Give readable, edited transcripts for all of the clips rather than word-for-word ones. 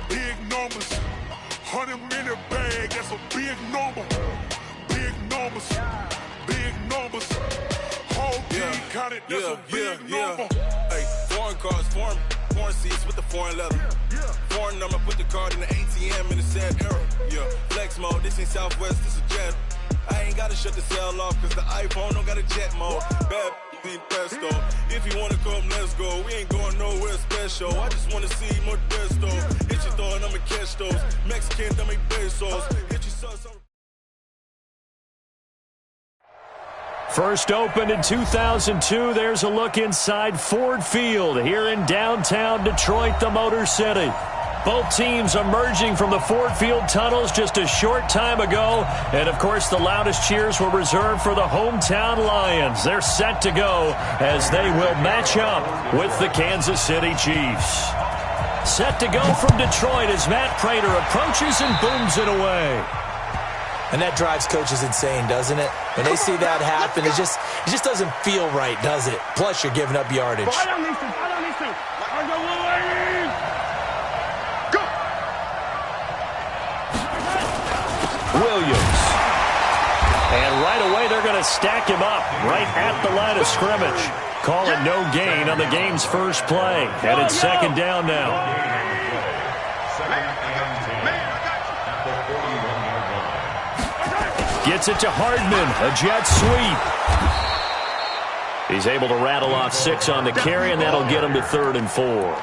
big numbers. 100-minute bag, that's a big number. Big numbers, big numbers. Whole team counted, that's a big number. Hey, foreign cars, foreign seats with the foreign leather. Foreign number, put the card in the ATM in the sad era. Yeah, flex mode, this ain't Southwest, this is Jet. I ain't gotta shut the cell off, cause the iPhone don't got a jet mode. Bad be pesto. If you wanna come, let's go. We ain't going nowhere special. I just wanna see more Modesto. Hit your door and I'ma catch those. Mexican, dummy pesos. Hit your son. First opened in 2002. There's a look inside Ford Field here in downtown Detroit, the Motor City. Both teams emerging from the Ford Field tunnels just a short time ago. And, of course, the loudest cheers were reserved for the hometown Lions. They're set to go as they will match up with the Kansas City Chiefs. Set to go from Detroit as Matt Prater approaches and booms it away. And that drives coaches insane, doesn't it? When they see that happen, it just doesn't feel right, does it? Plus, you're giving up yardage. Williams. And right away, they're going to stack him up right at the line of scrimmage. Call it no gain on the game's first play. And it's second down now. Gets it to Hardman, a jet sweep. He's able to rattle off 6 on the carry, and that'll get him to 3rd and 4.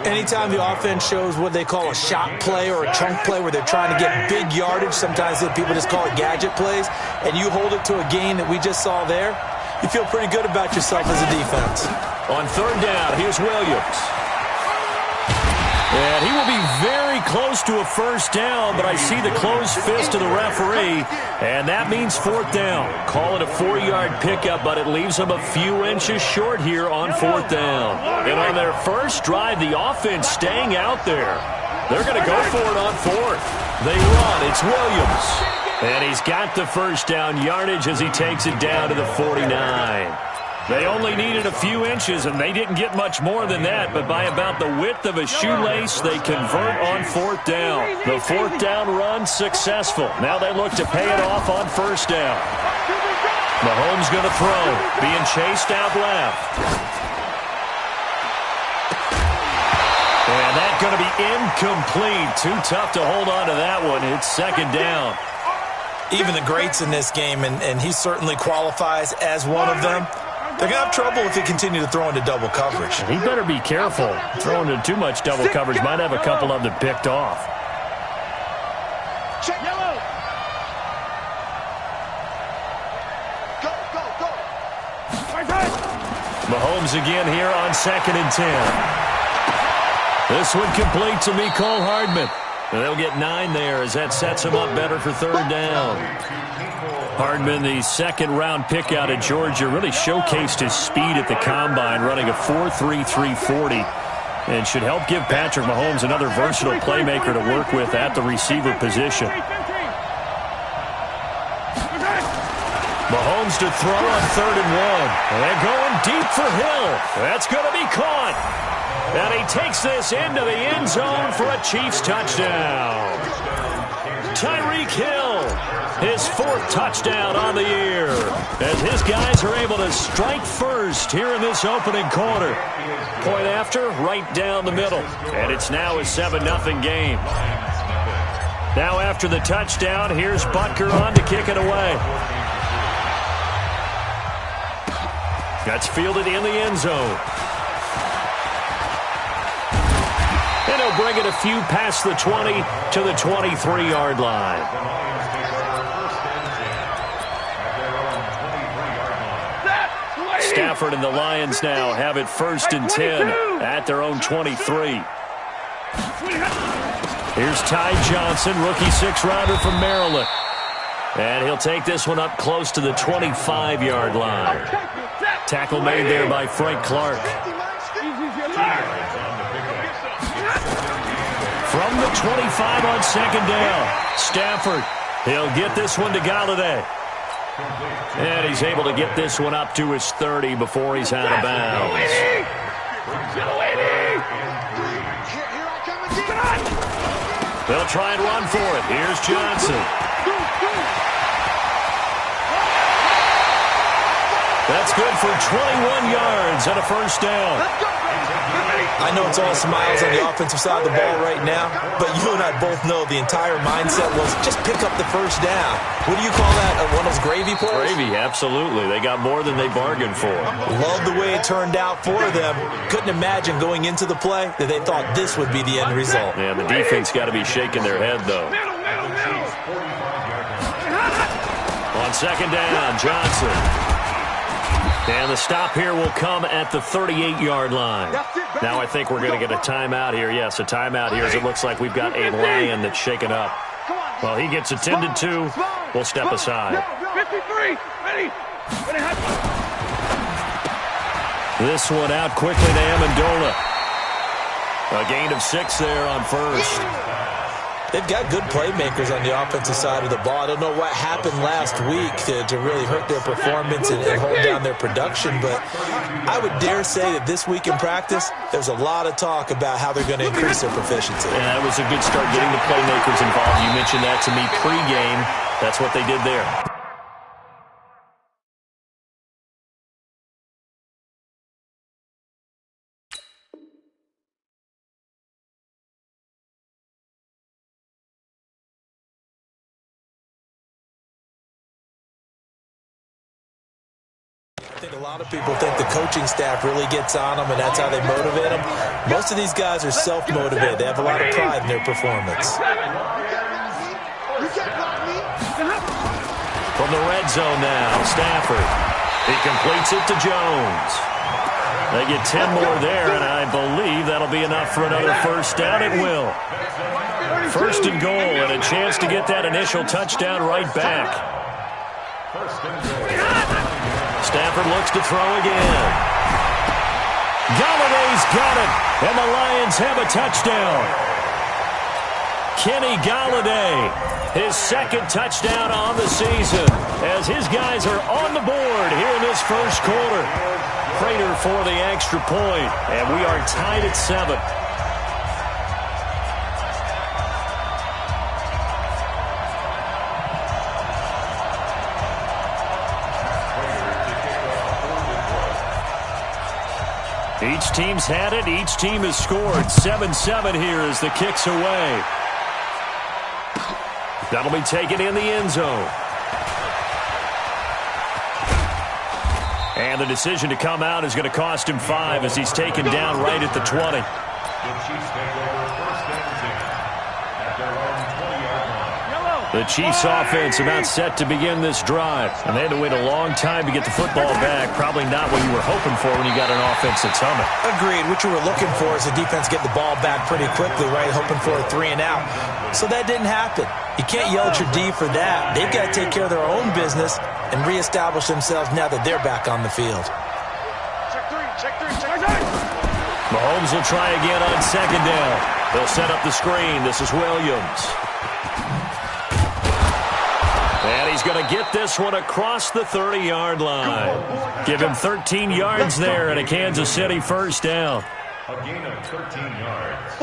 Anytime the offense shows what they call a shot play or a chunk play where they're trying to get big yardage, sometimes people just call it gadget plays, and you hold it to a gain that we just saw there, you feel pretty good about yourself as a defense. On 3rd down, here's Williams. And he will be very close to a first down, but I see the closed fist of the referee, and that means 4th down. Call it a 4-yard pickup, but it leaves them a few inches short here on 4th down. And on their first drive, the offense staying out there. They're going to go for it on 4th. They run. It's Williams. And he's got the first down yardage as he takes it down to the 49. They only needed a few inches, and they didn't get much more than that, but by about the width of a shoelace, they convert on 4th down. The 4th down run successful. Now they look to pay it off on 1st down. Mahomes going to throw, being chased out left. And that's going to be incomplete. Too tough to hold on to that one. It's 2nd down. Even the greats in this game, and he certainly qualifies as one of them, they're going to have trouble if they continue to throw into double coverage. He better be careful. Throwing into too much double coverage might have a couple of them picked off. Check yellow. Go, go, go. Mahomes again here on 2nd and 10. This one complete to Mecole Hardman. And they'll get 9 there as that sets him up better for 3rd down. Hardman, the 2nd-round pick out of Georgia, really showcased his speed at the combine, running a 4.33 40, and should help give Patrick Mahomes another versatile playmaker to work with at the receiver position. Mahomes to throw on 3rd and 1. And going deep for Hill. That's going to be caught. And he takes this into the end zone for a Chiefs touchdown. Tyreek Hill, his 4th touchdown on the year, as his guys are able to strike first here in this opening quarter. Point after, right down the middle, and it's now a 7-0 game. Now after the touchdown, here's Butker on to kick it away. That's fielded in the end zone. And he'll bring it a few past the 20 to the 23-yard line. Stafford and the Lions now have it 1st and 10 at their own 23. Here's Ty Johnson, rookie 6th-rounder from Maryland. And he'll take this one up close to the 25-yard line. Tackle made there by Frank Clark. From the 25 on 2nd down, Stafford, he'll get this one to Galladay. And he's able to get this one up to his 30 before he's out of bounds. They'll try and run for it. Here's Johnson. That's good for 21 yards and a first down. I know it's all smiles on the offensive side of the ball right now, but you and I both know the entire mindset was just pick up the first down. What do you call that? One of those gravy plays? Gravy, absolutely. They got more than they bargained for. Love the way it turned out for them. Couldn't imagine going into the play that they thought this would be the end result. Yeah, the defense got to be shaking their head, though. On second down, Johnson. And the stop here will come at the 38-yard line. Now I think we're going to get a timeout here. Yes, a timeout here as it looks like we've got a lion that's shaken up. Well, he gets attended to. We'll step aside. 53, ready. This one out quickly to Amendola. A gain of 6 there on first. They've got good playmakers on the offensive side of the ball. I don't know what happened last week to really hurt their performance and hold down their production, but I would dare say that this week in practice, there's a lot of talk about how they're going to increase their proficiency. And that was a good start getting the playmakers involved. You mentioned that to me pregame. That's what they did there. I think a lot of people think the coaching staff really gets on them, and that's how they motivate them. Most of these guys are self-motivated. They have a lot of pride in their performance. From the red zone now, Stafford. He completes it to Jones. They get 10 more there, and I believe that'll be enough for another first down. It will. First and goal, and a chance to get that initial touchdown right back. Stafford looks to throw again. Galladay's got it, and the Lions have a touchdown. Kenny Galladay, his second touchdown on the season, as his guys are on the board here in this first quarter. Prater for the extra point, and we are tied at 7. Each team's had it. Each team has scored. 7-7 here as the kick's away. That'll be taken in the end zone. And the decision to come out is going to cost him 5 as he's taken down right at the 20. The Chiefs offense about set to begin this drive. And they had to wait a long time to get the football back. Probably not what you were hoping for when you got an offense that's humming. Agreed. What you were looking for is the defense get the ball back pretty quickly, right? Hoping for a 3 and out. So that didn't happen. You can't yell at your D for that. They've got to take care of their own business and reestablish themselves now that they're back on the field. Check three. Mahomes will try again on second down. They'll set up the screen. This is Williams. And he's going to get this one across the 30-yard line. Give him 13 yards there and a Kansas City first down. A gain of 13 yards.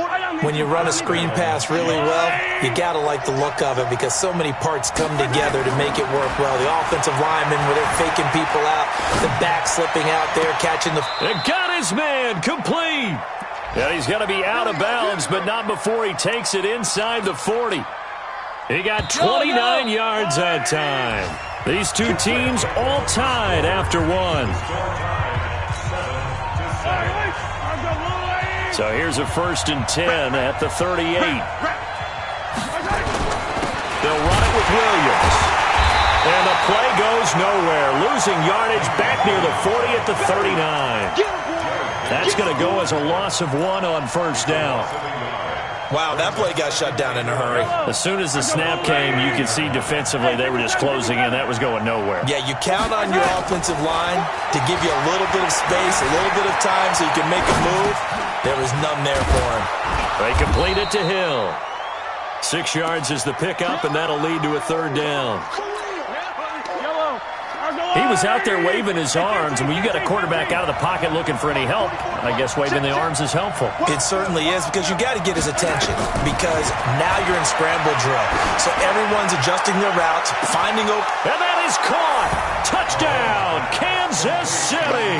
When you run a screen pass really well, you got to like the look of it because so many parts come together to make it work well. The offensive linemen, where they're faking people out, the back slipping out there, catching the... They got his man complete. And he's going to be out of bounds, but not before he takes it inside the 40. He got 29 yards that time. These two teams all tied after one. So here's a 1st and 10 at the 38. They'll run it with Williams. And the play goes nowhere. Losing yardage back near the 40 at the 39. That's going to go as a loss of 1 on first down. Wow, that play got shut down in a hurry. As soon as the snap came, you could see defensively they were just closing in. That was going nowhere. Yeah, you count on your offensive line to give you a little bit of space, a little bit of time so you can make a move. There was none there for him. They complete it to Hill. 6 yards is the pickup, and that'll lead to a 3rd down. He was out there waving his arms, and when you got a quarterback out of the pocket looking for any help, I guess waving the arms is helpful. It certainly is, because you got to get his attention, because now you're in scramble drill. So everyone's adjusting their routes, finding open. And that is caught. Touchdown, Kansas City.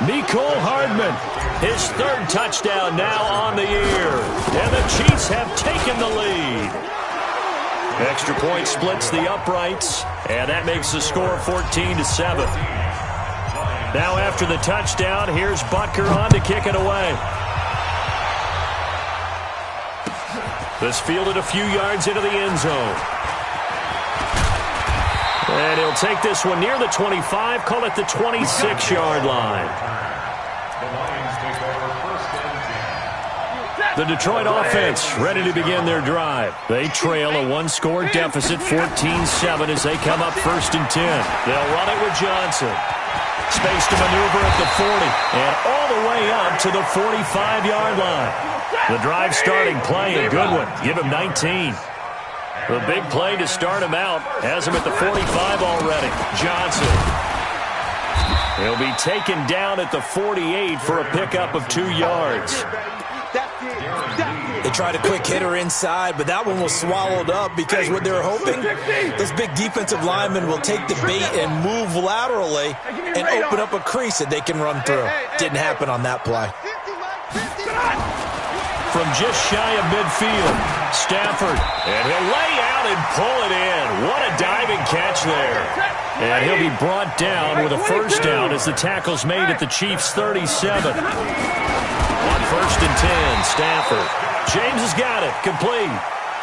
Mecole Hardman, his third touchdown now on the year. And the Chiefs have taken the lead. Extra point splits the uprights, and that makes the score 14-7. Now after the touchdown, here's Butker on to kick it away. This fielded a few yards into the end zone. And he'll take this one near the 25, call it the 26-yard line. The Detroit offense ready to begin their drive. They trail a one-score deficit, 14-7, as they come up 1st and 10. They'll run it with Johnson. Space to maneuver at the 40, and all the way up to the 45-yard line. The drive starting play, a good one. Give him 19. The big play to start him out has him at the 45 already. Johnson. He'll be taken down at the 48 for a pickup of 2 yards. They tried a quick hitter inside, but that one was swallowed up because what they were hoping, this big defensive lineman will take the bait and move laterally and open up a crease that they can run through. Didn't happen on that play. From just shy of midfield, Stafford, and he'll lay out and pull it in. What a diving catch there. And he'll be brought down with a first down as the tackle's made at the Chiefs' 37. On 1st and 10, Stafford. James has got it, complete.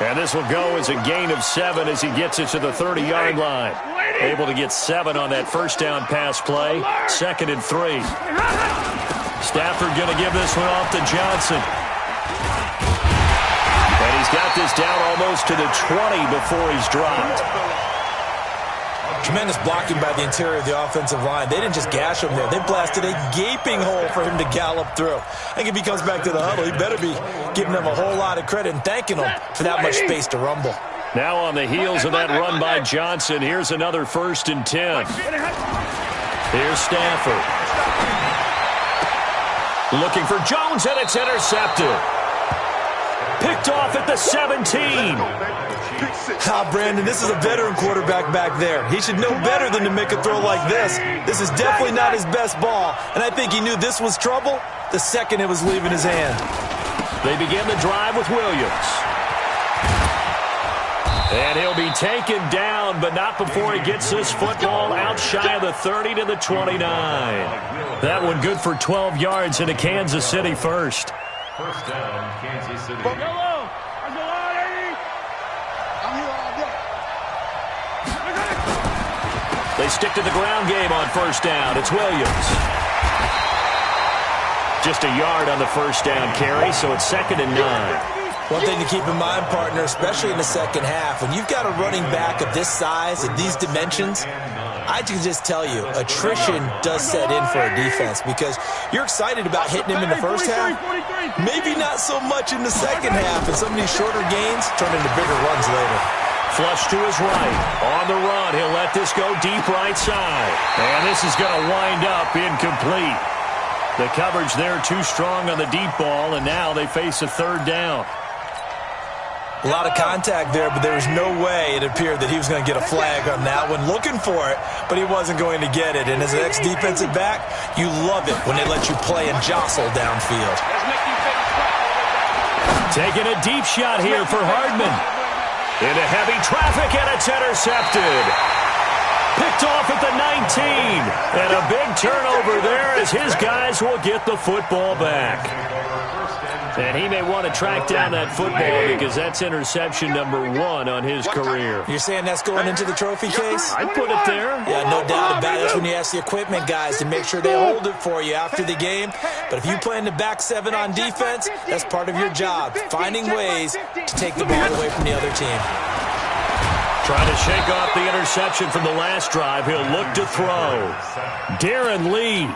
And this will go as a gain of 7 as he gets it to the 30-yard line. Able to get 7 on that first down pass play. 2nd and 3. Stafford going to give this one off to Johnson. And he's got this down almost to the 20 before he's dropped. Tremendous blocking by the interior of the offensive line. They didn't just gash him there. They blasted a gaping hole for him to gallop through. I think if he comes back to the huddle, he better be giving them a whole lot of credit and thanking them for that much space to rumble. Now on the heels of that run by Johnson, here's another 1st and 10. Here's Stafford. Looking for Jones, and it's intercepted. Picked off at the 17. Brandon, this is a veteran quarterback back there. He should know better than to make a throw like this. This is definitely not his best ball, and I think he knew this was trouble the second it was leaving his hand. They begin the drive with Williams. And he'll be taken down, but not before he gets this football out shy of the 30 to the 29. That one good for 12 yards into Kansas City first. First down, Kansas City. They stick to the ground game on first down. It's Williams. Just a yard on the first down carry, so it's 2nd and 9. One thing to keep in mind, partner, especially in the second half, when you've got a running back of this size and these dimensions, I can just tell you, attrition does set in for a defense because you're excited about hitting him in the first half, maybe not so much in the second half, and some of these shorter gains turn into bigger runs later. Flush to his right. On the run, he'll let this go deep right side. And this is going to wind up incomplete. The coverage there too strong on the deep ball, and now they face a 3rd down. A lot of contact there, but there was no way it appeared that he was going to get a flag on that one. Looking for it, but he wasn't going to get it. And as an ex-defensive back, you love it when they let you play and jostle downfield. Taking a deep shot here for Hardman. Into heavy traffic, and it's intercepted. Picked off at the 19. And a big turnover there as his guys will get the football back. And he may want to track down that football because that's interception number 1 on his career. You're saying that's going into the trophy case? I'd put it there. Yeah, no doubt about it. That's when you ask the equipment guys to make sure they hold it for you after the game. But if you play in the back 7 on defense, that's part of your job, finding ways to take the ball away from the other team. Trying to shake off the interception from the last drive. He'll look to throw. Darren Lee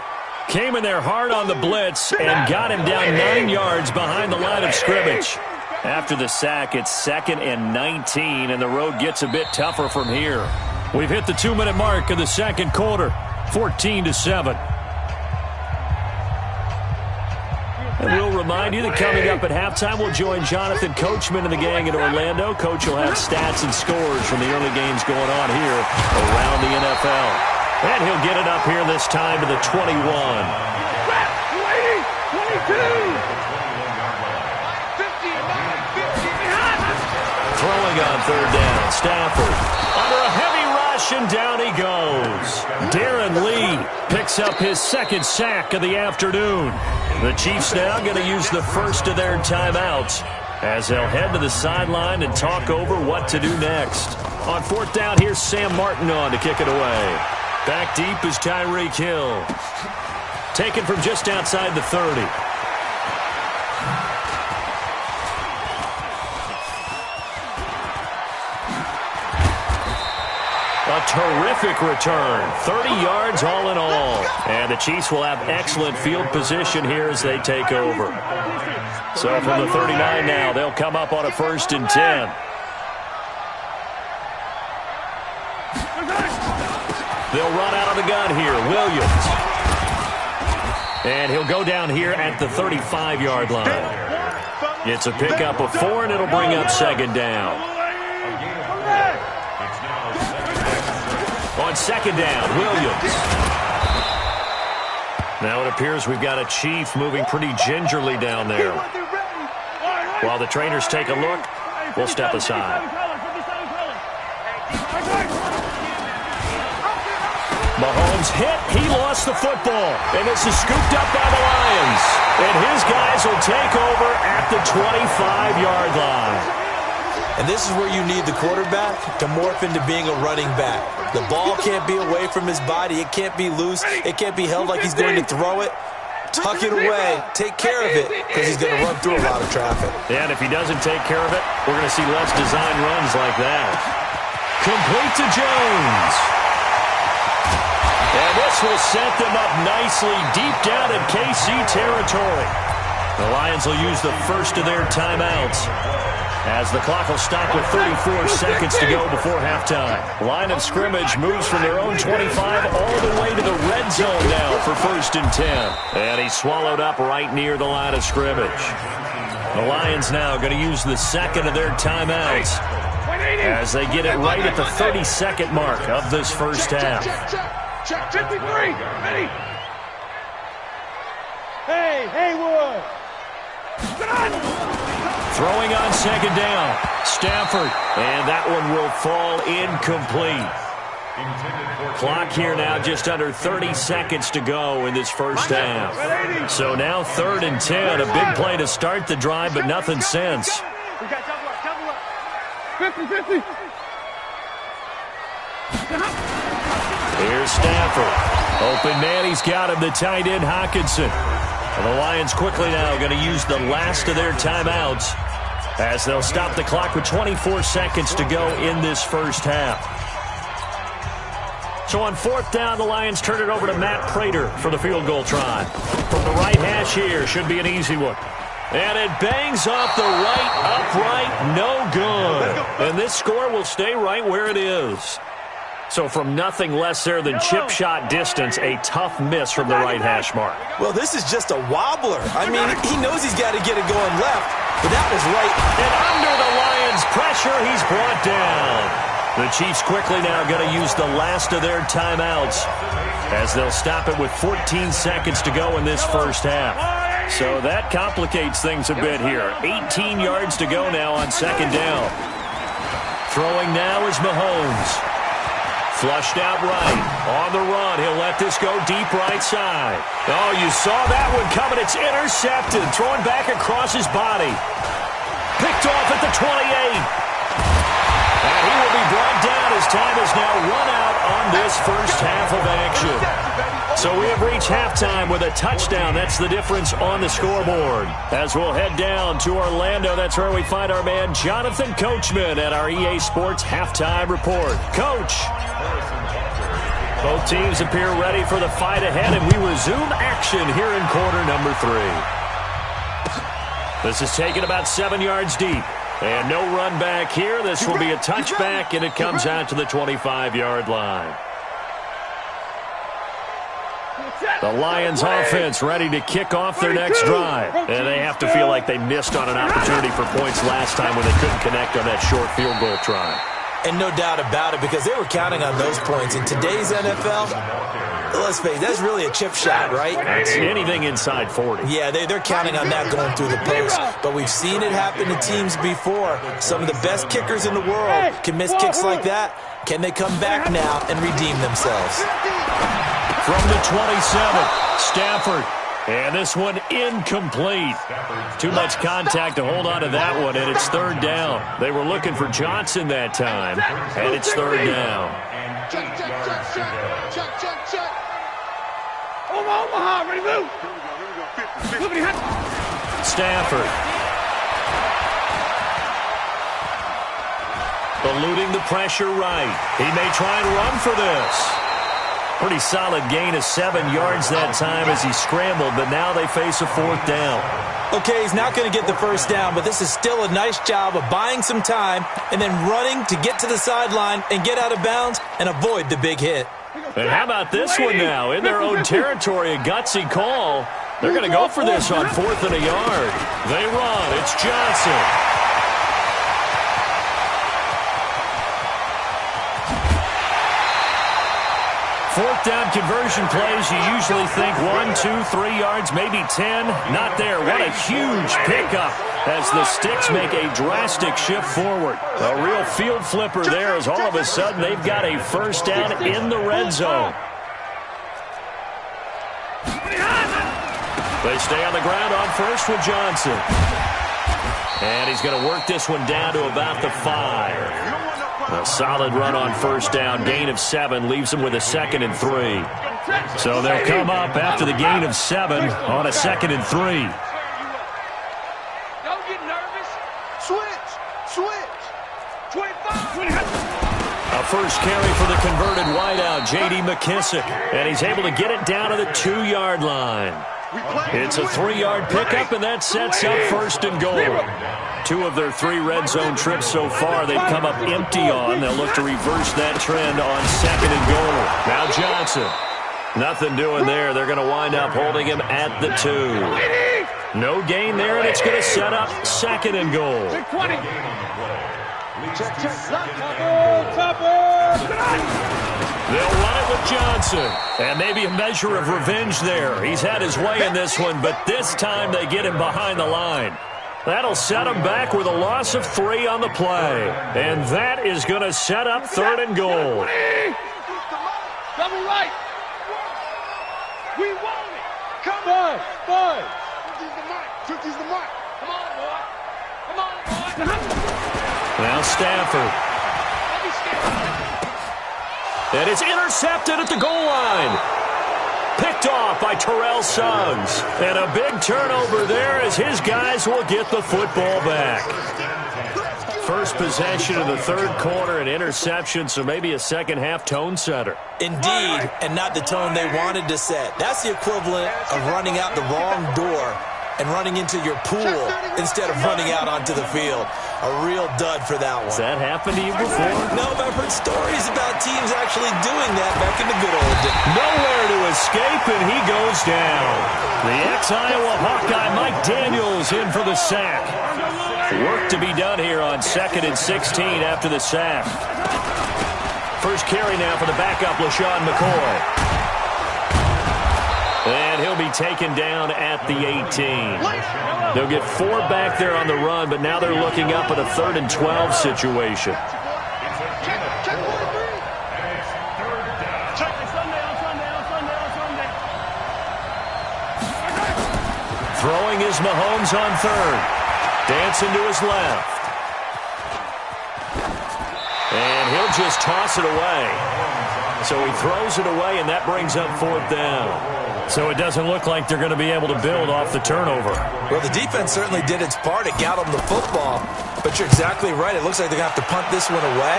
came in there hard on the blitz and got him down 9 yards behind the line of scrimmage. After the sack, it's 2nd and 19, and the road gets a bit tougher from here. We've hit the 2-minute mark of the second quarter, 14-7. And we'll remind you that coming up at halftime, we'll join Jonathan Coachman and the gang in Orlando. Coach will have stats and scores from the early games going on here around the NFL. And he'll get it up here this time to the 21. 22. 59, 50. Throwing on third down, Stafford under a heavy rush, and down he goes. Darren Lee picks up his second sack of the afternoon. The Chiefs now going to use the first of their timeouts as they'll head to the sideline and talk over what to do next. On fourth down, here's Sam Martin on to kick it away. Back deep is Tyreek Hill. Taken from just outside the 30. A terrific return. 30 yards all in all. And the Chiefs will have excellent field position here as they take over. So from the 39 now, they'll come up on a 1st and 10. They'll run out of the gun here. Williams. And he'll go down here at the 35-yard line. It's a pickup of 4, and it'll bring up 2nd down. On 2nd down, Williams. Now it appears we've got a Chief moving pretty gingerly down there. While the trainers take a look, we'll step aside. Mahomes hit. He lost the football. And this is scooped up by the Lions. And his guys will take over at the 25-yard line. And this is where you need the quarterback to morph into being a running back. The ball can't be away from his body. It can't be loose. It can't be held like he's going to throw it. Tuck it away. Take care of it because he's going to run through a lot of traffic. Yeah, and if he doesn't take care of it, we're going to see less design runs like that. Complete to Jones. And this will set them up nicely deep down in KC territory. The Lions will use the first of their timeouts as the clock will stop with 34 seconds to go before halftime. Line of scrimmage moves from their own 25 all the way to the red zone now for 1st and 10. And he's swallowed up right near the line of scrimmage. The Lions now going to use the second of their timeouts as they get it right at the 32nd mark of this first half. Check, 53, ready. Hey, Haywood. Throwing on 2nd down, Stafford, and that one will fall incomplete. Clock here now just under 30 seconds to go in this first half. So now 3rd and 10, a big play to start the drive, but nothing since. 50-50. Here's Stafford. Open man, he's got him, the tight end Hockenson. And the Lions quickly now going to use the last of their timeouts as they'll stop the clock with 24 seconds to go in this first half. So on 4th down, the Lions turn it over to Matt Prater for the field goal try. From the right hash here, should be an easy one. And it bangs off the right upright, no good. And this score will stay right where it is. So from nothing less there than chip shot distance, a tough miss from the right hash mark. Well, this is just a wobbler. I mean, he knows he's got to get it going left, but that was right. And under the Lions' pressure, he's brought down. The Chiefs quickly now going to use the last of their timeouts as they'll stop it with 14 seconds to go in this first half. So that complicates things a bit here. 18 yards to go now on 2nd down. Throwing now is Mahomes. Flushed out right. On the run. He'll let this go deep right side. Oh, you saw that one coming. It's intercepted. Thrown back across his body. Picked off at the 28. And he will be brought down as time is now run out on this first half of action. So we have reached halftime with a touchdown. That's the difference on the scoreboard. As we'll head down to Orlando, that's where we find our man Jonathan Coachman at our EA Sports Halftime Report. Coach. Both teams appear ready for the fight ahead, and we resume action here in quarter number 3. This is taken about 7 yards deep. And no run back here. This will be a touchback, and it comes out to the 25-yard line. The Lions offense ready to kick off their next drive. And they have to feel like they missed on an opportunity for points last time when they couldn't connect on that short field goal try. And no doubt about it, because they were counting on those points. In today's NFL, let's face it, that's really a chip shot, right? That's anything inside 40. Yeah, they're counting on that going through the post. But we've seen it happen to teams before. Some of the best kickers in the world can miss kicks like that. Can they come back now and redeem themselves? From the 27, Stafford. And this one incomplete. Too much contact to hold on to that one, and it's third down. They were looking for Johnson that time, and it's third down. Check. Omaha, ready to move. Look at him. Stafford. Eluding the pressure right. He may try and run for this. Pretty solid gain of 7 yards that time as he scrambled, but now they face a fourth down. Okay, he's not going to get the first down, but this is still a nice job of buying some time and then running to get to the sideline and get out of bounds and avoid the big hit. And how about this one now? In their own territory, a gutsy call. They're going to go for this on 4th and a yard. They run. It's Johnson. Fourth down conversion plays, you usually think 1, 2, 3 yards, maybe 10. Not there. What a huge pickup as the Sticks make a drastic shift forward. A real field flipper there as all of a sudden they've got a first down in the red zone. They stay on the ground on first with Johnson. And he's going to work this one down to about the 5. A solid run on first down, gain of 7, leaves them with a 2nd and 3. So they'll come up after the gain of 7 on a 2nd and 3. Don't get nervous. Switch. 25. A first carry for the converted wideout, J.D. McKissick. And he's able to get it down to the 2-yard line. It's a 3-yard pickup, and that sets up first and goal. 2 of their 3 red zone trips so far they've come up empty on. They'll look to reverse that trend on 2nd and goal. Now Johnson. Nothing doing there. They're going to wind up holding him at the 2. No gain there, and it's going to set up 2nd and goal. They'll run it with Johnson. And maybe a measure of revenge there. He's had his way in this one, but this time they get him behind the line. That'll set him back with a loss of 3 on the play. And that is going to set up 3rd and goal. Double right. We want it. Come on. Five. Tookie's the mic. Come on, boy. Now Stafford. And it's intercepted at the goal line. Picked off by Terrell Suggs. And a big turnover there as his guys will get the football back. First possession of the 3rd quarter, an interception, so maybe a second-half tone setter. Indeed, and not the tone they wanted to set. That's the equivalent of running out the wrong door and running into your pool instead of running out onto the field. A real dud for that one. Has that happened to you before? No, I've heard stories about teams actually doing that back in the good old days. Nowhere to escape, and he goes down. The ex-Iowa Hawkeye Mike Daniels in for the sack. Work to be done here on 2nd and 16 after the sack. First carry now for the backup, LaShawn McCoy. And he'll be taken down at the 18. They'll get 4 back there on the run, but now they're looking up at a 3rd and 12 situation. Throwing is Mahomes on 3rd. Dancing to his left. And he'll just toss it away. So he throws it away, and that brings up 4th down. So it doesn't look like they're going to be able to build off the turnover. Well, the defense certainly did its part. It got them the football. But you're exactly right. It looks like they're going to have to punt this one away.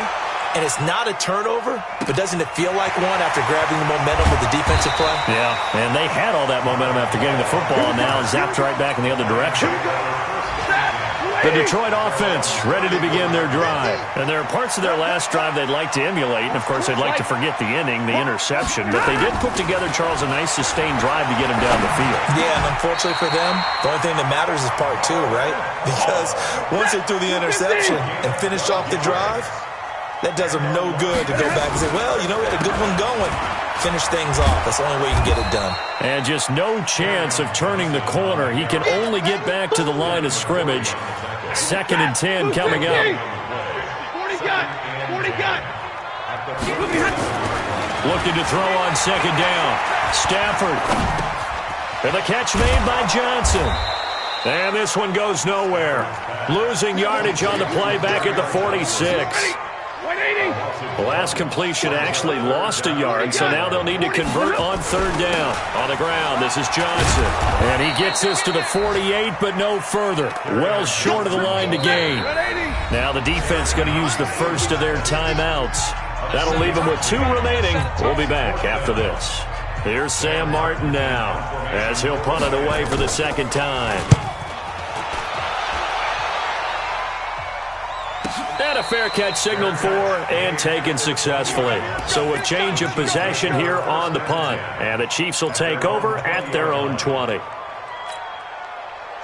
And it's not a turnover, but doesn't it feel like one after grabbing the momentum with the defensive play? Yeah, and they had all that momentum after getting the football, and now zapped right back in the other direction. The Detroit offense ready to begin their drive. And there are parts of their last drive they'd like to emulate. And, of course, they'd like to forget the inning, the interception. But they did put together, Charles, a nice sustained drive to get him down the field. Yeah, and unfortunately for them, the only thing that matters is part two, right? Because once they threw the interception and finished off the drive, that does them no good to go back and say, well, you know, we had a good one going. Finish things off. That's the only way you can get it done. And just no chance of turning the corner. He can only get back to the line of scrimmage. 2nd and 10 coming up. 40 got. Looking to throw on 2nd down. Stafford. And the catch made by Johnson. And this one goes nowhere. Losing yardage on the play back at the 46. The last completion actually lost a yard, so now they'll need to convert on 3rd down. On the ground, this is Johnson. And he gets this to the 48, but no further. Well short of the line to gain. Now the defense going to use the first of their timeouts. That'll leave them with 2 remaining. We'll be back after this. Here's Sam Martin now, as he'll punt it away for the 2nd time. And a fair catch signaled for and taken successfully. So a change of possession here on the punt. And the Chiefs will take over at their own 20.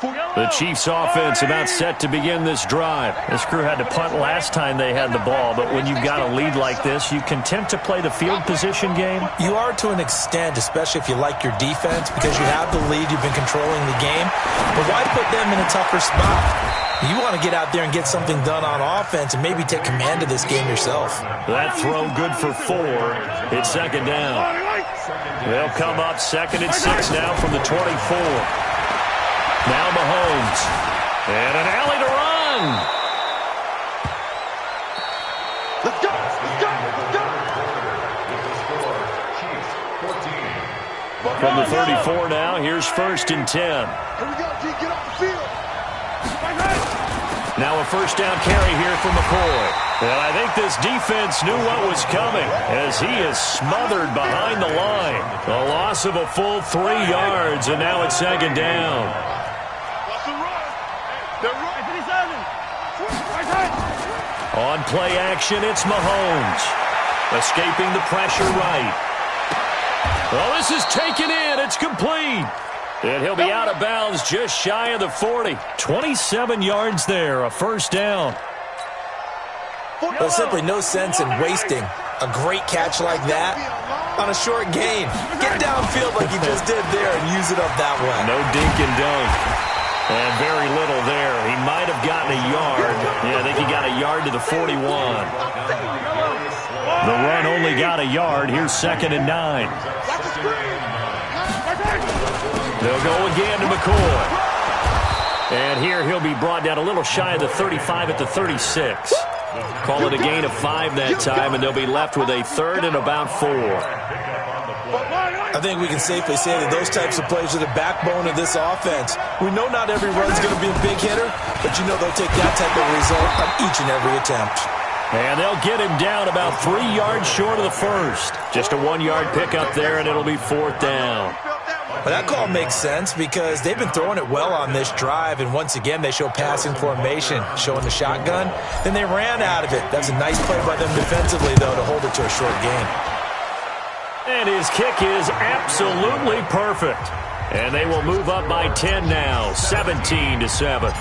The Chiefs offense about set to begin this drive. This crew had to punt last time they had the ball, but when you've got a lead like this, you content to play the field position game? You are to an extent, especially if you like your defense, because you have the lead, you've been controlling the game. But why put them in a tougher spot? You want to get out there and get something done on offense and maybe take command of this game yourself. That throw good for 4. It's 2nd down. They'll come up 2nd and 6 now from the 24. Now Mahomes. And an alley to run. Let's go. From the 34 now, here's 1st and 10. Here we go, G. Get off the field. Now a 1st down carry here for McCoy. And I think this defense knew what was coming as he is smothered behind the line. A loss of a full 3 yards, and now it's 2nd down. On play action, it's Mahomes. Escaping the pressure right. Well, this is taken in. It's complete. And he'll be out of bounds just shy of the 40. 27 yards there, a 1st down. There's simply no sense in wasting a great catch like that on a short gain. Get downfield like he just did there and use it up that way. No dink and dunk. And very little there. He might have gotten a yard. Yeah, I think he got a yard to the 41. The run only got a yard. Here's 2nd and 9. They'll go again to McCoy. And here he'll be brought down a little shy of the 35 at the 36. Call it a gain of 5 that time, and they'll be left with a 3rd and about 4. I think we can safely say that those types of plays are the backbone of this offense. We know not every run's going to be a big hitter, but you know they'll take that type of result on each and every attempt. And they'll get him down about 3 yards short of the 1st. Just a 1-yard pickup there, and it'll be 4th down. But that call makes sense because they've been throwing it well on this drive, and once again they show passing formation, showing the shotgun. Then they ran out of it. That's a nice play by them defensively, though, to hold it to a short gain. And his kick is absolutely perfect. And they will move up by 10 now, 17-7.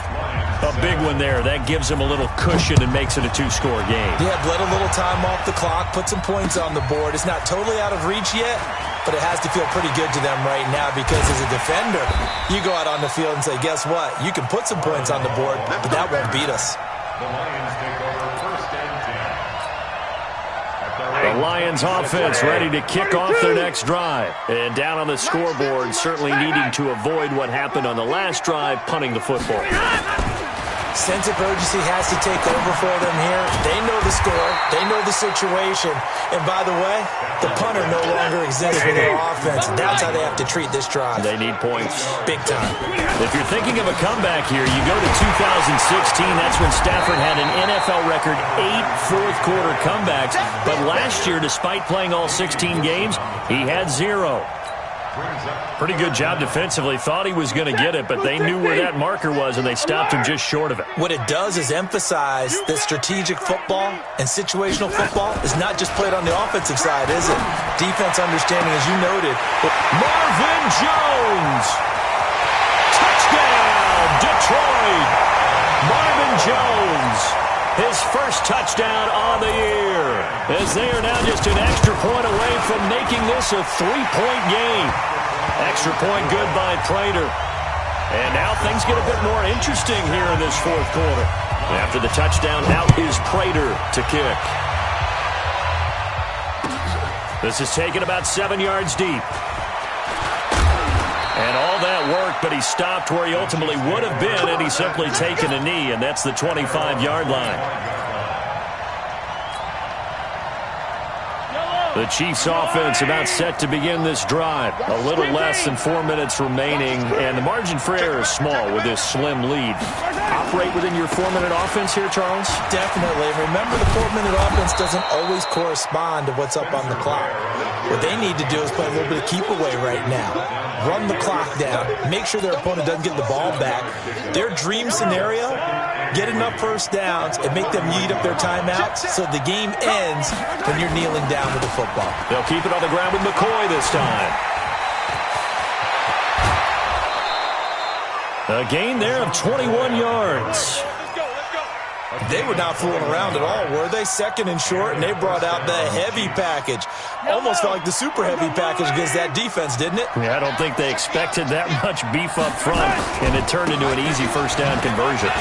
A big one there. That gives them a little cushion and makes it a 2-score game. Yeah, bled a little time off the clock, put some points on the board. It's not totally out of reach yet, but it has to feel pretty good to them right now because as a defender, you go out on the field and say, guess what? You can put some points on the board, but that won't beat us. The Lions take over 1st and 10. The Lions offense ready to kick off their next drive. And down on the scoreboard, certainly needing to avoid what happened on the last drive, punting the football. Sense of urgency has to take over for them here. They know the score. They know the situation. And by the way, the punter no longer exists for their offense. That's how they have to treat this drive. They need points. Big time. If you're thinking of a comeback here, you go to 2016. That's when Stafford had an NFL record 8 fourth-quarter comebacks. But last year, despite playing all 16 games, he had 0. Pretty good job defensively. Thought he was going to get it, but they knew where that marker was, and they stopped him just short of it. What it does is emphasize that strategic football and situational football is not just played on the offensive side, is it? Defense understanding, as you noted. Marvin Jones! Touchdown, Detroit! Marvin Jones, his first touchdown on the year, as they are now just an extra point away from making this a 3-point game. Extra point good by Prater. And now things get a bit more interesting here in this fourth quarter. After the touchdown, out is Prater to kick. This is taken about 7 yards deep. And all that work, but he stopped where he ultimately would have been, and he's simply taken a knee, and that's the 25-yard line. The Chiefs' offense about set to begin this drive. A little less than 4 minutes remaining, and the margin for error is small with this slim lead. Operate within your 4-minute offense here, Charles? Definitely. Remember, the 4-minute offense doesn't always correspond to what's up on the clock. What they need to do is play a little bit of keep away right now. Run the clock down. Make sure their opponent doesn't get the ball back. Their dream scenario, get enough first downs and make them eat up their timeouts so the game ends when you're kneeling down with the football. They'll keep it on the ground with McCoy this time. A gain there of 21 yards. They were not fooling around at all, were they? Second and short, and they brought out the heavy package. Almost felt like the super heavy package against that defense, didn't it? Yeah, I don't think they expected that much beef up front, and it turned into an easy first down conversion.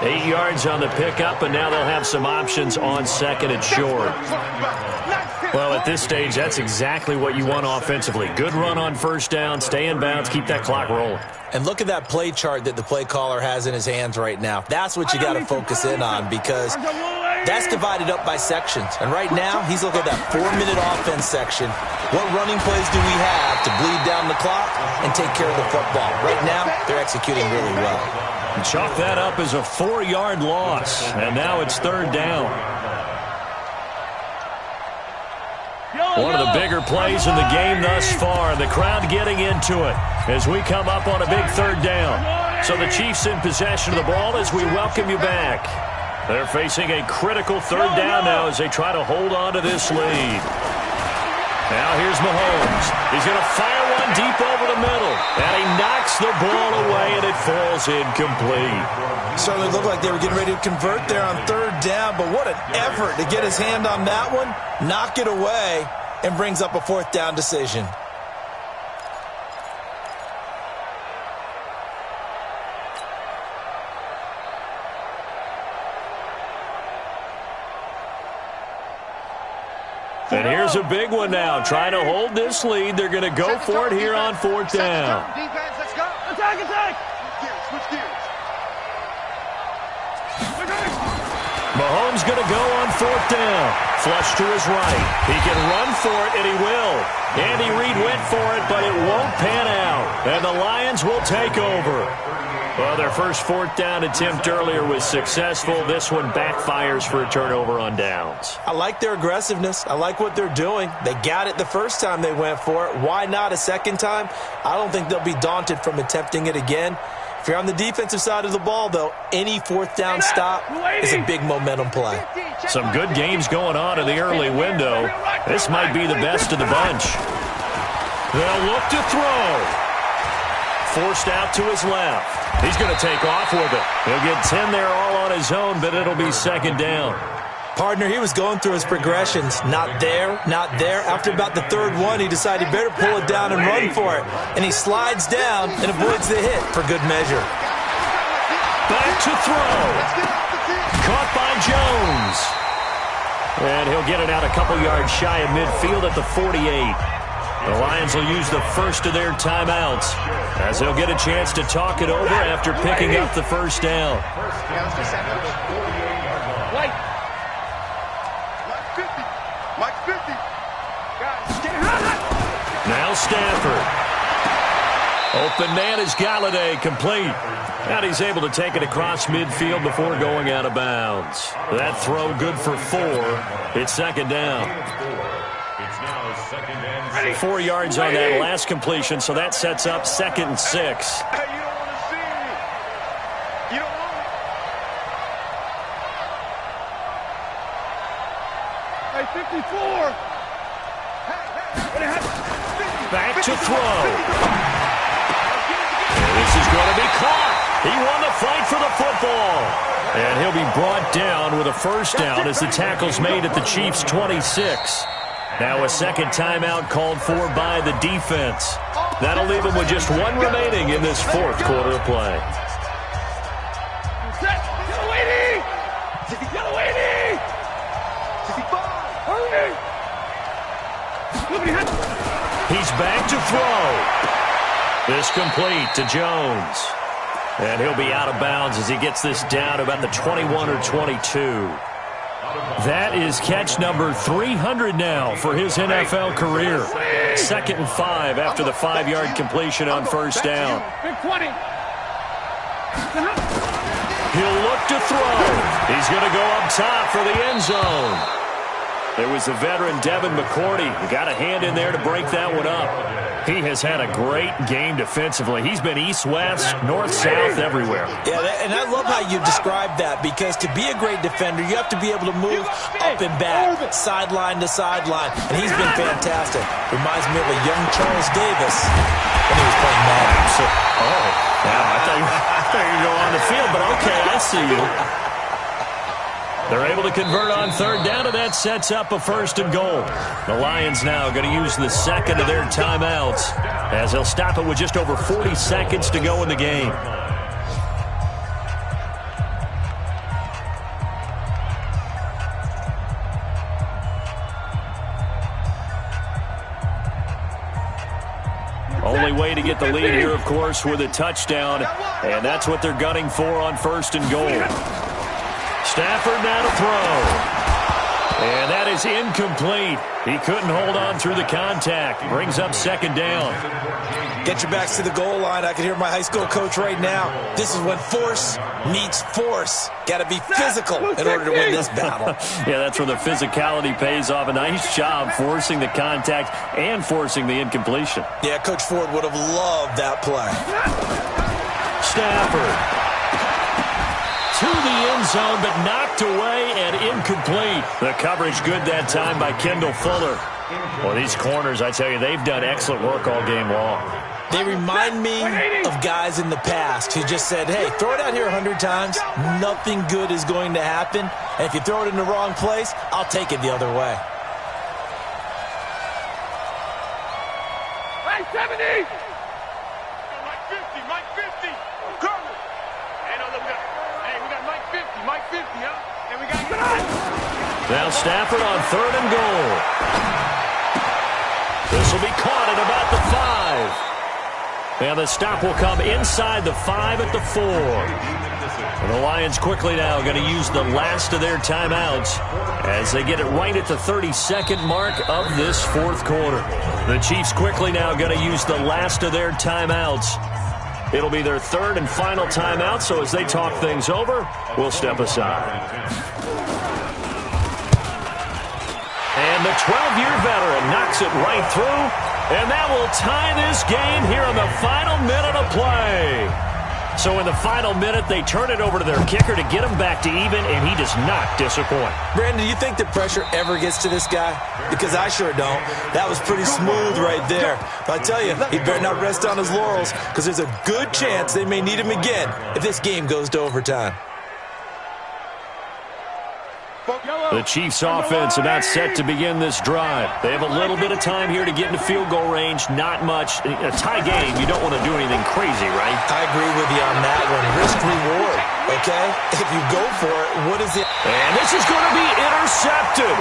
8 yards on the pickup, and now they'll have some options on second and short. Well, at this stage, that's exactly what you want offensively. Good run on first down, stay in bounds, keep that clock rolling. And look at that play chart that the play caller has in his hands right now. That's what you got to focus in on, because that's divided up by sections. And right now, he's looking at that 4-minute offense section. What running plays do we have to bleed down the clock and take care of the football? Right now, they're executing really well. Chalk that up as a 4-yard loss, and now it's third down. One of the bigger plays in the game thus far. The crowd getting into it as we come up on a big third down. So the Chiefs in possession of the ball as we welcome you back. They're facing a critical third down now as they try to hold on to this lead. Now here's Mahomes. He's going to fire one deep over the middle. And he knocks the ball away, and it falls incomplete. Certainly looked like they were getting ready to convert there on third down, but what an effort to get his hand on that one, knock it away, and brings up a fourth down decision. And here's a big one now. Trying to hold this lead. They're going to go for it here on fourth down. Defense, let's go. Attack, attack. Switch gears. Mahomes going to go on fourth down. Flush to his right. He can run for it, and he will. Andy Reid went for it, but it won't pan out. And the Lions will take over. Well, their first fourth down attempt earlier was successful. This one backfires for a turnover on downs. I like their aggressiveness. I like what they're doing. They got it the first time they went for it. Why not a second time? I don't think they'll be daunted from attempting it again. If you're on the defensive side of the ball, though, any fourth down stop is a big momentum play. Some good games going on in the early window. This might be the best of the bunch. They'll look to throw. Forced out to his left. He's going to take off with it. He'll get 10 there all on his own, but it'll be second down. Partner, he was going through his progressions. Not there, not there. After about the third one, he decided he better pull it down and run for it. And he slides down and avoids the hit for good measure. Back to throw. Caught by Jones. And he'll get it out a couple yards shy of midfield at the 48. The Lions will use the first of their timeouts as they'll get a chance to talk it over after picking up the first down. Now Stafford. Open man is Galladay, complete. And he's able to take it across midfield before going out of bounds. That throw good for 4. It's second down. It's now second and 4 yards on that last completion, so that sets up 2nd and 6. Hey, you don't want to see me. You don't want it. Hey, 54. Back to throw. This is going to be caught. He won the fight for the football. And he'll be brought down with a first down as the tackle's made at the Chiefs' 26. Now a second timeout called for by the defense. That'll leave them with just 1 remaining in this 4th quarter of play. He's back to throw. This complete to Jones. And he'll be out of bounds as he gets this down about the 21 or 22. That is catch number 300 now for his NFL career. 2nd and 5 after the 5-yard completion on first down. He'll look to throw. He's going to go up top for the end zone. There was the veteran Devin McCourty. Got a hand in there to break that one up. He has had a great game defensively. He's been east-west, north-south, everywhere. Yeah, and I love how you described that, because to be a great defender, you have to be able to move up and back, sideline to sideline, and he's been fantastic. Reminds me of a young Charles Davis when he was playing Madden. So, I thought you were going on the field, but okay, I see you. They're able to convert on third down, and that sets up a 1st and goal. The Lions now going to use the 2nd of their timeouts as they'll stop it with just over 40 seconds to go in the game. Only way to get the lead here, of course, with a touchdown, and that's what they're gunning for on 1st and goal. Stafford now to throw. And that is incomplete. He couldn't hold on through the contact. Brings up 2nd down. Get your backs to the goal line. I can hear my high school coach right now. This is when force meets force. Got to be physical in order to win this battle. Yeah, that's where the physicality pays off. A nice job forcing the contact and forcing the incompletion. Yeah, Coach Ford would have loved that play. Stafford to the end zone, but knocked away and incomplete. The coverage good that time by Kendall Fuller. Well, these corners, I tell you, they've done excellent work all game long. They remind me of guys in the past who just said, hey, throw it out here 100 times, nothing good is going to happen. And if you throw it in the wrong place, I'll take it the other way. Hey, 70! Mike 50, Mike 50. I'm coming. Hey, no, look, hey, we got Mike 50, Mike 50, huh? And we got Now Stafford on 3rd and goal. This will be caught at about the 5. And the stop will come inside the 5 at the 4. And the Lions quickly now going to use the last of their timeouts as they get it right at the 32nd mark of this 4th quarter. The Chiefs quickly now going to use the last of their timeouts. It'll be their 3rd and final timeout, so as they talk things over, we'll step aside. And the 12-year veteran knocks it right through. And that will tie this game here in the final minute of play. So in the final minute, they turn it over to their kicker to get him back to even, and he does not disappoint. Brandon, do you think the pressure ever gets to this guy? Because I sure don't. That was pretty smooth right there. But I tell you, he better not rest on his laurels, because there's a good chance they may need him again if this game goes to overtime. The Chiefs offense about set to begin this drive. They have a little bit of time here to get into field goal range. Not much. A tie game, you don't want to do anything crazy, right? I agree with you on that one. Risk-reward, okay? If you go for it, what is it? And this is going to be intercepted.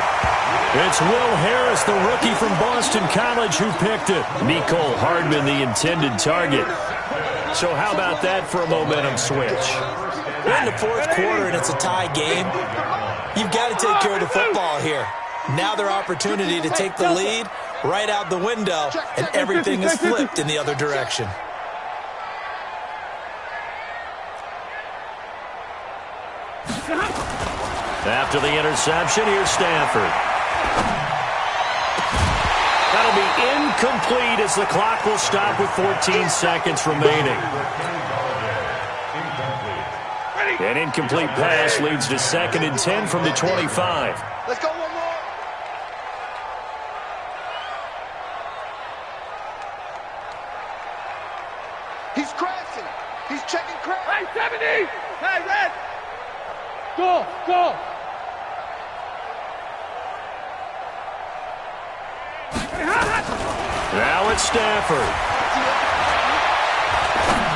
It's Will Harris, the rookie from Boston College, who picked it. Nicole Hardman, the intended target. So how about that for a momentum switch? We're in the 4th quarter, and it's a tie game. You've got to take care of the football here. Now their opportunity to take the lead right out the window, and everything is flipped in the other direction. After the interception, here's Stafford. That'll be incomplete as the clock will stop with 14 seconds remaining. An incomplete pass leads to 2nd and 10 from the 25. Let's go one more. He's crashing. He's checking crash. Hey, 70. Hey, Red. Go, go. Now it's Stafford.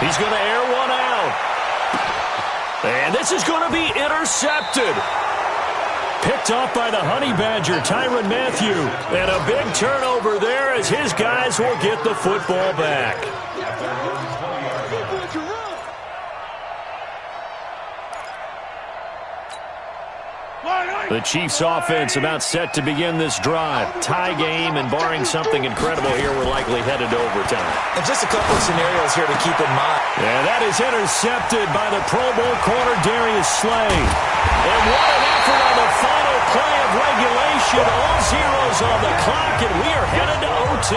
He's going to air one out. And this is going to be intercepted. Picked off by the Honey Badger, Tyrann Mathieu. And a big turnover there as his guys will get the football back. The Chiefs offense about set to begin this drive. Tie game, and barring something incredible here, we're likely headed to overtime. And just a couple of scenarios here to keep in mind. And that is intercepted by the Pro Bowl corner Darius Slay. And what an effort on the final play of regulation. All zeros on the clock, and we are headed to OT.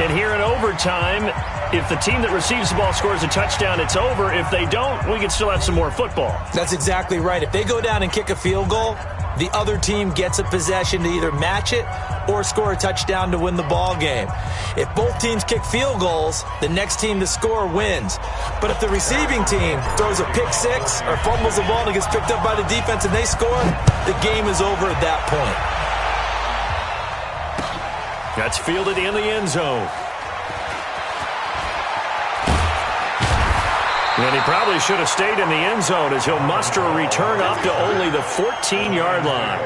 And here in overtime, if the team that receives the ball scores a touchdown, it's over. If they don't, we can still have some more football. That's exactly right. If they go down and kick a field goal, the other team gets a possession to either match it or score a touchdown to win the ball game. If both teams kick field goals, the next team to score wins. But if the receiving team throws a pick six or fumbles the ball and gets picked up by the defense and they score, the game is over at that point. That's fielded in the end zone. And he probably should have stayed in the end zone as he'll muster a return up to only the 14-yard line.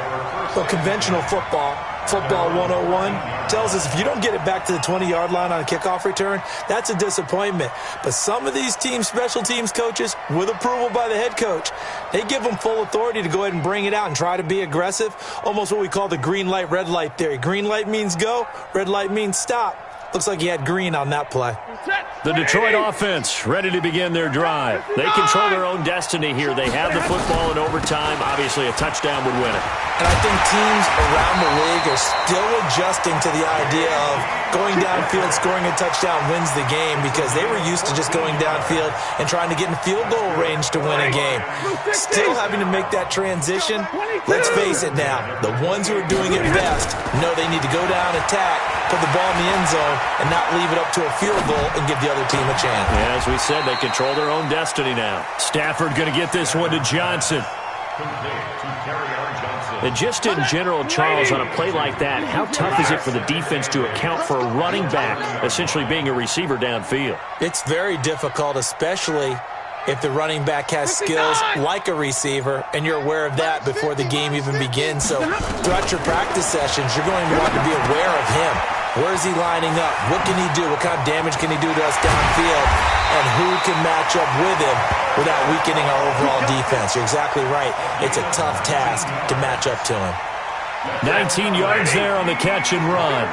Well, conventional football 101, tells us if you don't get it back to the 20-yard line on a kickoff return, that's a disappointment. But some of these special teams coaches, with approval by the head coach, they give them full authority to go ahead and bring it out and try to be aggressive, almost what we call the green light, red light theory. Green light means go, red light means stop. Looks like he had green on that play. The Detroit offense ready to begin their drive. They control their own destiny here. They have the football in overtime. Obviously, a touchdown would win it. And I think teams around the league are still adjusting to the idea of going downfield, scoring a touchdown wins the game, because they were used to just going downfield and trying to get in field goal range to win a game. Still having to make that transition. Let's face it now, the ones who are doing it best know they need to go down, attack, put the ball in the end zone, and not leave it up to a field goal and give the other team a chance. Yeah, as we said, they control their own destiny now. Stafford going to get this one to Johnson. And just in general, Charles, on a play like that, how tough is it for the defense to account for a running back essentially being a receiver downfield? It's very difficult, especially if the running back has skills like a receiver, and you're aware of that before the game even begins. So throughout your practice sessions, you're going to want to be aware of him. Where is he lining up? What can he do? What kind of damage can he do to us downfield? And who can match up with him without weakening our overall defense? You're exactly right. It's a tough task to match up to him. 19 yards there on the catch and run.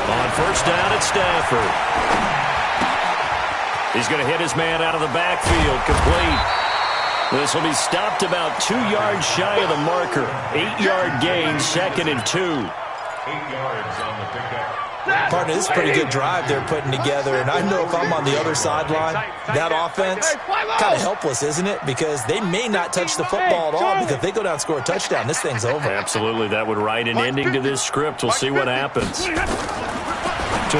On first down, it's Stafford. He's going to hit his man out of the backfield, complete. This will be stopped about 2 yards shy of the marker. 8-yard gain, 2nd and 2. 8 yards on the pickup. Partner, this is a pretty good drive they're putting together, and I know if I'm on the other sideline, that offense, kind of helpless, isn't it? Because they may not touch the football at all, because if they go down and score a touchdown, this thing's over. Absolutely, that would write an ending to this script. We'll see what happens. To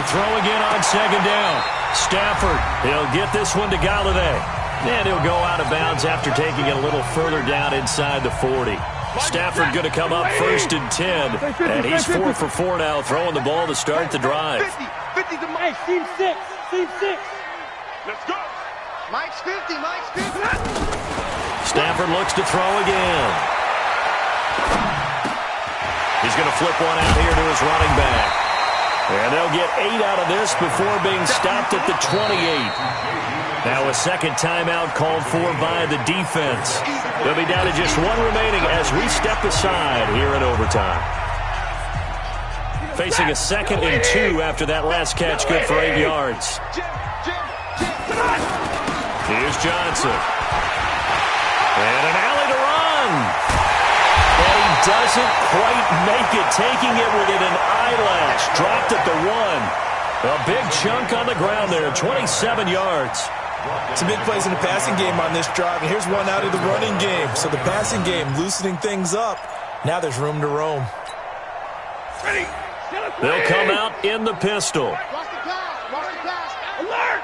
throw again on second down. Stafford, he'll get this one to Galladay. And he'll go out of bounds after taking it a little further down inside the 40. Stafford going to come up 1st and 10. And he's 4 for 4 now, throwing the ball to start the drive. 50 to Mike. Team 6. Team 6. Let's go. Mike's 50. Mike's 50. Stafford looks to throw again. He's going to flip one out here to his running back. And they'll get 8 out of this before being stopped at the 28. Now a second timeout called for by the defense. They'll be down to just 1 remaining as we step aside here in overtime. Facing a 2nd and 2 after that last catch, good for 8 yards. Here's Johnson. And an alley to run. And he doesn't quite make it, taking it within an eyelash. Dropped at the 1. A big chunk on the ground there, 27 yards. Some big plays in the passing game on this drive, and here's one out of the running game. So the passing game loosening things up. Now there's room to roam. They'll come out in the pistol. Watch the pass. Watch the pass. Alert!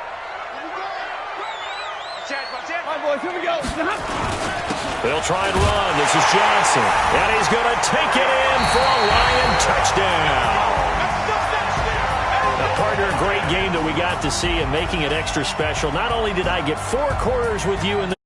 Come on, boys. Here we go. They'll try and run. This is Johnson. And he's going to take it in for a Lion touchdown. Now, partner, great game that we got to see and making it extra special. Not only did I get 4 quarters with you in the